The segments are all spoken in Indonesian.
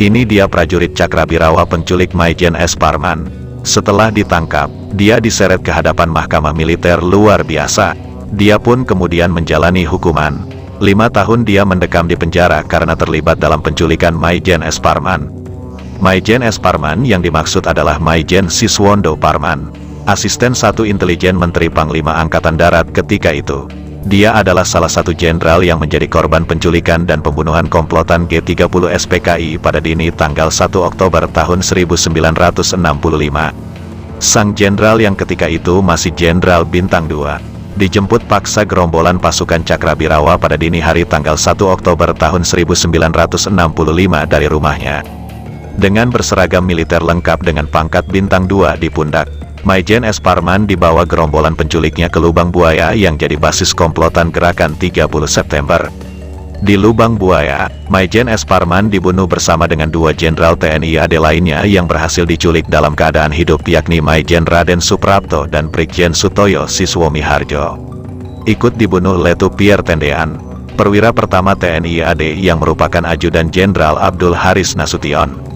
Ini dia prajurit Cakrabirawa penculik Maijen S. Parman. Setelah ditangkap, dia diseret ke hadapan mahkamah militer luar biasa. Dia pun kemudian menjalani hukuman 5 tahun dia mendekam di penjara karena terlibat dalam penculikan Maijen S. Parman. Maijen S. Parman yang dimaksud adalah Maijen Siswondo Parman, asisten 1 intelijen Menteri Panglima Angkatan Darat ketika itu. Dia adalah salah satu jenderal yang menjadi korban penculikan dan pembunuhan komplotan G30 SPKI pada dini tanggal 1 Oktober tahun 1965. Sang jenderal yang ketika itu masih Jenderal Bintang 2, dijemput paksa gerombolan pasukan Cakrabirawa pada dini hari tanggal 1 Oktober tahun 1965 dari rumahnya. Dengan berseragam militer lengkap dengan pangkat Bintang 2 di pundak, Maijen S. Parman dibawa gerombolan penculiknya ke Lubang Buaya yang jadi basis komplotan gerakan 30 September. Di Lubang Buaya, Maijen S. Parman dibunuh bersama dengan 2 jenderal TNI AD lainnya yang berhasil diculik dalam keadaan hidup, yakni Maijen Raden Suprapto dan Brigjen Sutoyo Siswomiharjo. Ikut dibunuh Letu Pierre Tendean, perwira pertama TNI AD yang merupakan ajudan Jenderal Abdul Haris Nasution.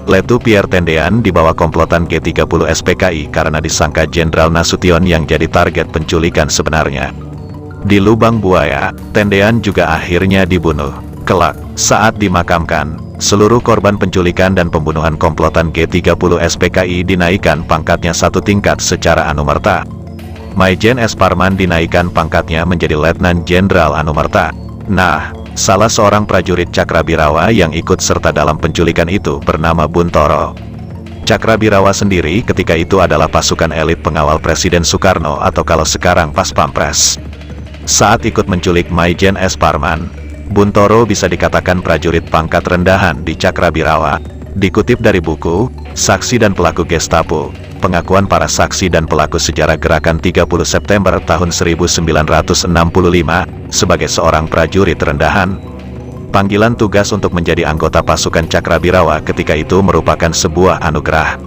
Letu Pierre Tendean dibawa komplotan G30 SPKI karena disangka Jenderal Nasution yang jadi target penculikan sebenarnya. Di Lubang Buaya, Tendean juga akhirnya dibunuh. Kelak, saat dimakamkan, seluruh korban penculikan dan pembunuhan komplotan G30 SPKI dinaikkan pangkatnya 1 tingkat secara anumerta. Maijen S. Parman dinaikkan pangkatnya menjadi Letnan Jenderal Anumerta. Nah, salah seorang prajurit Cakrabirawa yang ikut serta dalam penculikan itu bernama Buntoro. Cakrabirawa sendiri ketika itu adalah pasukan elit pengawal Presiden Soekarno atau kalau sekarang Pas Pampres. Saat ikut menculik Maijen S. Parman, Buntoro bisa dikatakan prajurit pangkat rendahan di Cakrabirawa. Dikutip dari buku Saksi dan Pelaku Gestapo, pengakuan para saksi dan pelaku sejarah gerakan 30 September tahun 1965, sebagai seorang prajurit rendahan, panggilan tugas untuk menjadi anggota pasukan Cakrabirawa ketika itu merupakan sebuah anugerah.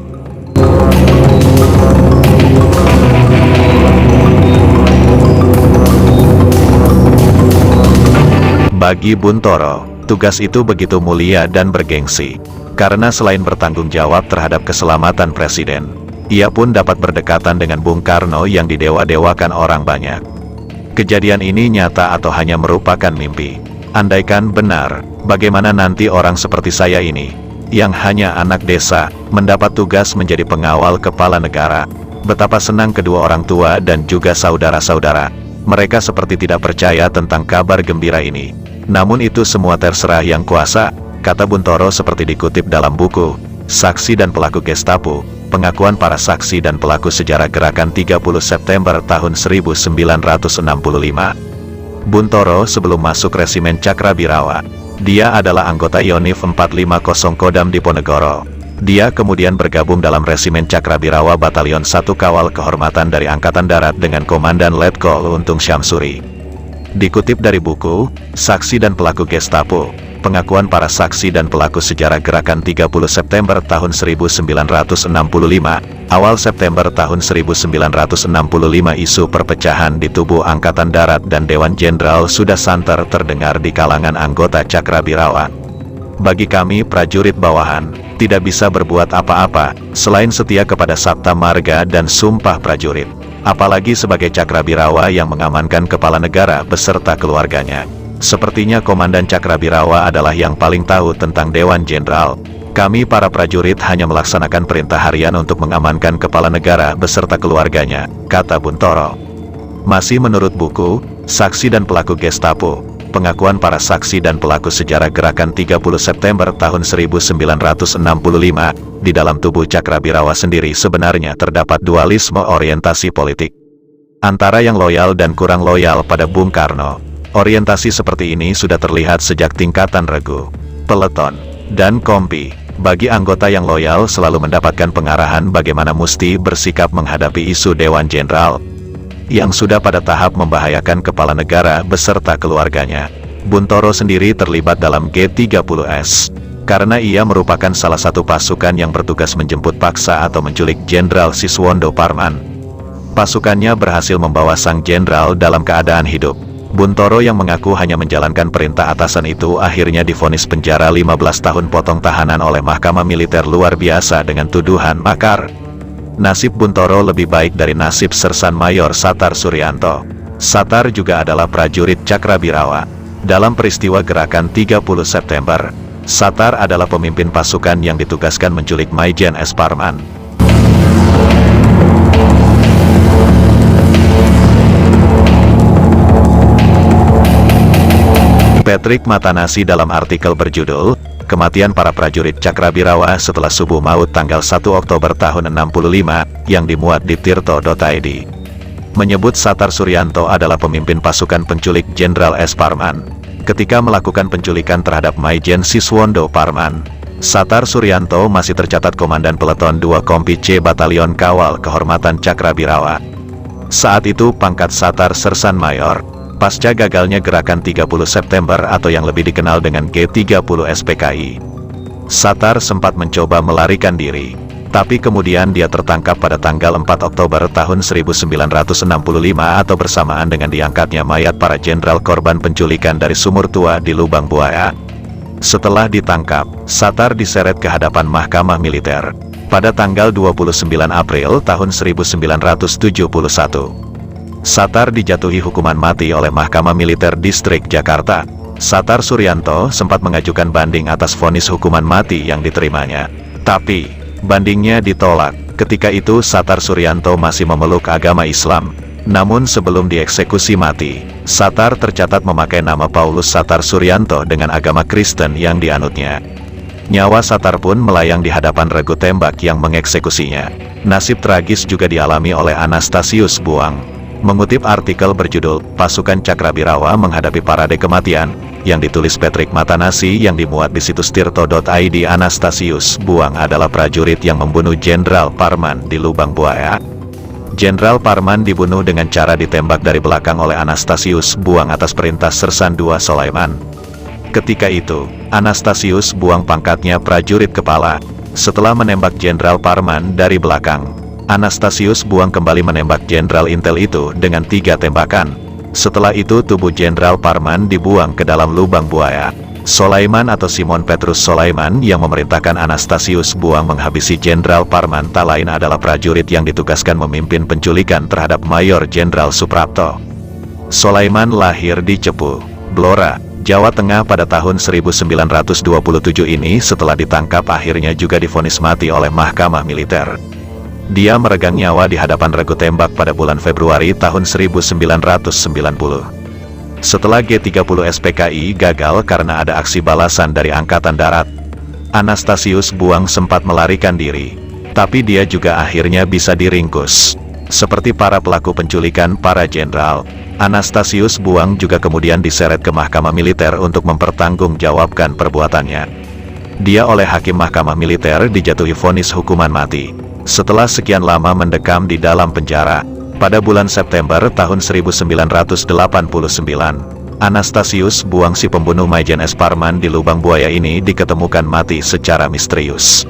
Bagi Buntoro, tugas itu begitu mulia dan bergengsi, karena selain bertanggung jawab terhadap keselamatan Presiden, ia pun dapat berdekatan dengan Bung Karno yang didewa-dewakan orang banyak. Kejadian ini nyata atau hanya merupakan mimpi? Andaikan benar, bagaimana nanti orang seperti saya ini, yang hanya anak desa, mendapat tugas menjadi pengawal kepala negara? Betapa senang kedua orang tua dan juga saudara-saudara. Mereka seperti tidak percaya tentang kabar gembira ini. Namun itu semua terserah Yang Kuasa, kata Buntoro seperti dikutip dalam buku Saksi dan Pelaku Gestapo, pengakuan para saksi dan pelaku sejarah gerakan 30 September tahun 1965. Buntoro sebelum masuk resimen Cakrabirawa, dia adalah anggota Yonif 450 Kodam Diponegoro. Dia kemudian bergabung dalam resimen Cakrabirawa Batalion 1 Kawal Kehormatan dari Angkatan Darat dengan Komandan Letkol Untung Syamsuri. Dikutip dari buku Saksi dan Pelaku Gestapo, pengakuan para saksi dan pelaku sejarah gerakan 30 September tahun 1965, awal September tahun 1965 isu perpecahan di tubuh Angkatan Darat dan Dewan Jenderal sudah santer terdengar di kalangan anggota Cakrabirawa. Bagi kami prajurit bawahan, tidak bisa berbuat apa-apa, selain setia kepada Sabta Marga dan Sumpah Prajurit. Apalagi sebagai Cakrabirawa yang mengamankan kepala negara beserta keluarganya. Sepertinya Komandan Cakrabirawa adalah yang paling tahu tentang Dewan Jenderal. Kami para prajurit hanya melaksanakan perintah harian untuk mengamankan kepala negara beserta keluarganya, kata Buntoro. Masih menurut buku Saksi dan Pelaku Gestapo, pengakuan para saksi dan pelaku sejarah gerakan 30 September tahun 1965, di dalam tubuh Cakrabirawa sendiri sebenarnya terdapat dualisme orientasi politik antara yang loyal dan kurang loyal pada Bung Karno. Orientasi seperti ini sudah terlihat sejak tingkatan regu, peleton, dan kompi. Bagi anggota yang loyal selalu mendapatkan pengarahan bagaimana musti bersikap menghadapi isu Dewan Jenderal yang sudah pada tahap membahayakan kepala negara beserta keluarganya. Buntoro sendiri terlibat dalam G30S, karena ia merupakan salah satu pasukan yang bertugas menjemput paksa atau menculik Jenderal Siswondo Parman. Pasukannya berhasil membawa sang jenderal dalam keadaan hidup. Buntoro yang mengaku hanya menjalankan perintah atasan itu akhirnya divonis penjara 15 tahun potong tahanan oleh Mahkamah Militer Luar Biasa dengan tuduhan makar. Nasib Buntoro lebih baik dari nasib Sersan Mayor Satar Suryanto. Satar juga adalah prajurit Cakrabirawa. Dalam peristiwa gerakan 30 September, Satar adalah pemimpin pasukan yang ditugaskan menculik Maijen S. Parman. Patrick Matanasi dalam artikel berjudul, Kematian Para Prajurit Cakrabirawa Setelah Subuh Maut tanggal 1 Oktober tahun 65, yang dimuat di tirto.id, menyebut Satar Suryanto adalah pemimpin pasukan penculik Jenderal S. Parman. Ketika melakukan penculikan terhadap Maijen Siswondo Parman, Satar Suryanto masih tercatat Komandan Peleton 2 Kompi C Batalion Kawal Kehormatan Cakrabirawa. Saat itu pangkat Satar Sersan Mayor. Pasca gagalnya gerakan 30 September atau yang lebih dikenal dengan G30 SPKI, Satar sempat mencoba melarikan diri, tapi kemudian dia tertangkap pada tanggal 4 Oktober tahun 1965 atau bersamaan dengan diangkatnya mayat para jenderal korban penculikan dari Sumur Tua di Lubang Buaya. Setelah ditangkap, Satar diseret ke hadapan Mahkamah Militer pada tanggal 29 April tahun 1971. Satar dijatuhi hukuman mati oleh Mahkamah Militer Distrik Jakarta. Satar Suryanto sempat mengajukan banding atas vonis hukuman mati yang diterimanya. Tapi, bandingnya ditolak. Ketika itu Satar Suryanto masih memeluk agama Islam. Namun sebelum dieksekusi mati, Satar tercatat memakai nama Paulus Satar Suryanto dengan agama Kristen yang dianutnya. Nyawa Satar pun melayang di hadapan regu tembak yang mengeksekusinya. Nasib tragis juga dialami oleh Anastasius Buang. Mengutip artikel berjudul, Pasukan Cakrabirawa Menghadapi Parade Kematian, yang ditulis Patrick Matanasi yang dimuat di situs tirto.id, Anastasius Buang adalah prajurit yang membunuh Jenderal Parman di Lubang Buaya. Jenderal Parman dibunuh dengan cara ditembak dari belakang oleh Anastasius Buang atas perintah Sersan II Sulaiman. Ketika itu, Anastasius Buang pangkatnya prajurit kepala. Setelah menembak Jenderal Parman dari belakang, Anastasius Buang kembali menembak Jenderal Intel itu dengan 3 tembakan. Setelah itu tubuh Jenderal Parman dibuang ke dalam lubang buaya. Sulaiman atau Simon Petrus Sulaiman yang memerintahkan Anastasius Buang menghabisi Jenderal Parman tak lain adalah prajurit yang ditugaskan memimpin penculikan terhadap Mayor Jenderal Suprapto. Sulaiman lahir di Cepu, Blora, Jawa Tengah pada tahun 1927 ini. Setelah ditangkap akhirnya juga divonis mati oleh Mahkamah Militer. Dia meregang nyawa di hadapan regu tembak pada bulan Februari tahun 1990. Setelah G30 SPKI gagal karena ada aksi balasan dari Angkatan Darat, Anastasius Buang sempat melarikan diri. Tapi dia juga akhirnya bisa diringkus. Seperti para pelaku penculikan para jenderal, Anastasius Buang juga kemudian diseret ke Mahkamah Militer untuk mempertanggungjawabkan perbuatannya. Dia oleh Hakim Mahkamah Militer dijatuhi vonis hukuman mati. Setelah sekian lama mendekam di dalam penjara, pada bulan September tahun 1989, Anastasius Buang si pembunuh Maijen S. Parman di Lubang Buaya ini diketemukan mati secara misterius.